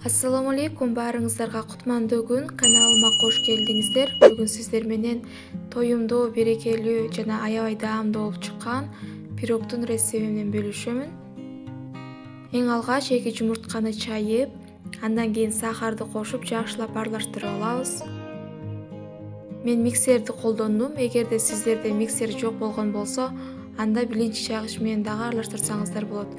Ассаламу алейкум, баарыңыздарга кутмандуу күн. Каналыма кош келдиңиздер. Бүгүн сиздер менен тоюмдуу, берекелүү жана аябай даамдуу болуп чыккан пирогдун рецепти менен бөлүшөмүн. Эң алгач 2 жумуртканы чайып, андан кийин сахарды кошуп жакшылап аралаштырып алабыз. Мен миксерди колдондум. Эгерде сиздерде миксер жок болгон болсо, анда билинчи чайгыч менен дагы аралаштырсаңыздар болот.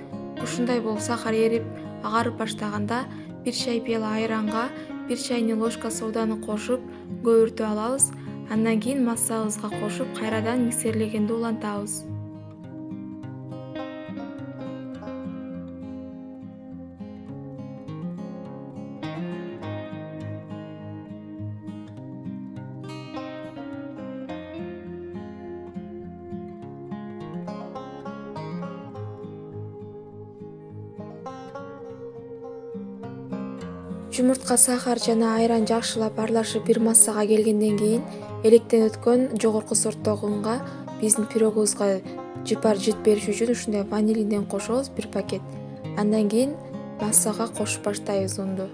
Ушундай болуп сахар эрип, агарып баштаганда 1 чай пиала айранга 1 чайный ложка соданы кошуп көбүртүп алабыз. Андан кийин массабызга кошуп кайрадан миксерлегенде улантабыз. Жумуртка, сахар жана айран жакшылап аралашып бир массага келгенден кийин электен өткөн жогорку сорттогу унга биздин пирогубузга жыпар жыт бериш үчүн ушундай ванилинден кошобуз 1 пакет. Андан кийин массага кошуп баштайбыз унду.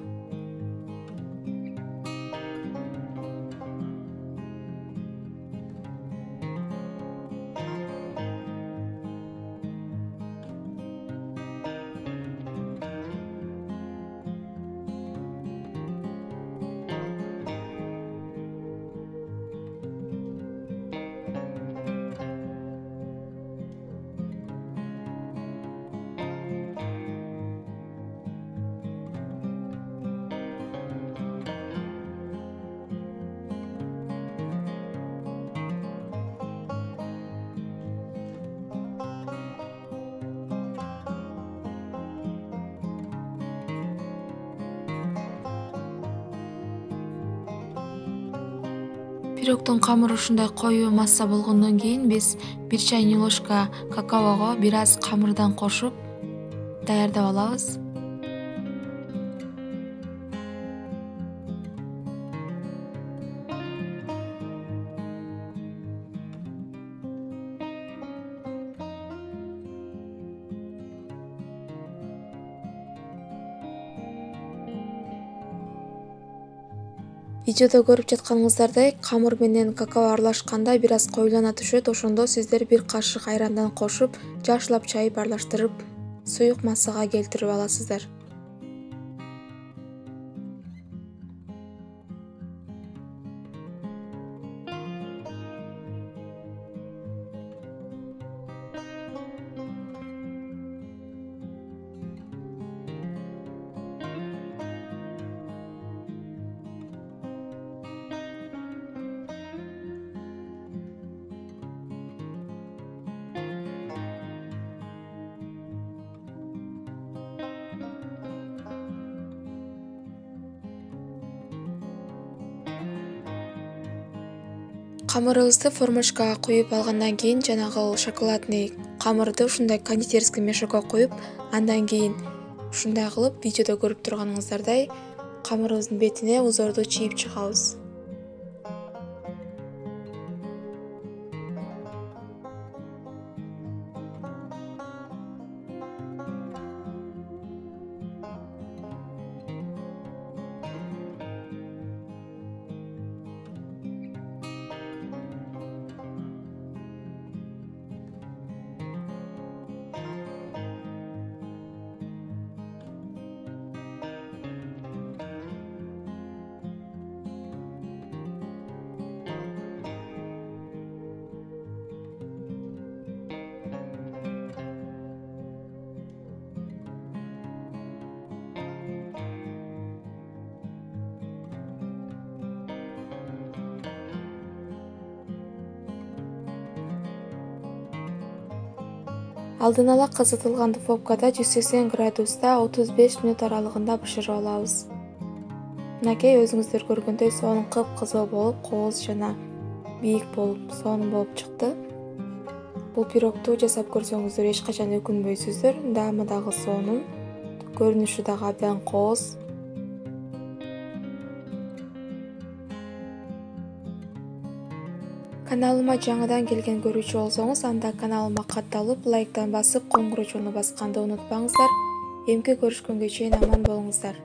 Пирогдун камыры ушундай коюу масса болгондон кийин биз 1 чайный ложка какаого бир аз камырдан кошуп даярдап алабыз. Видеодо көрүп жатканыңыздардай камыр менен какао аралашканда бир аз коюлана түшөт. Ошондо сиздер 1 кашык айрандан кошуп, жакшылап чайып аралаштырып, суюк массага келтирип аласыздар. Камырыбызды формочкага куюп алгандан кийин жанагы шоколадный камырды ушундай кондитерский мешокко куюп, андан кийин ушундай кылып видеодо көрүп турганыңыздардай камырыбыздын бетине узорду чийип чыгабыз. Алдын ала кызытылган духовкада 180 градуста 35 мүнөт аралыгында бышырып алабыз. Мынакей өзүңүздөр көргөндөй соонун кыпкызыл болуп, кооз жана бийик болуп, сонун болуп чыкты. Бул пирогду жасап көрсөңүздөр эч качан өкүнбөйсүздөр. Даамы дагы сонун, көрүнүшү дагы абдан кооз. Каналыма жаңыдан келген көрүүчү болсоңуз, анда каналыма катталып, лайктан басып, коңгурочону басканды унутпаңыздар. Эмки көрүшкөнгө чейин аман болуңуздар.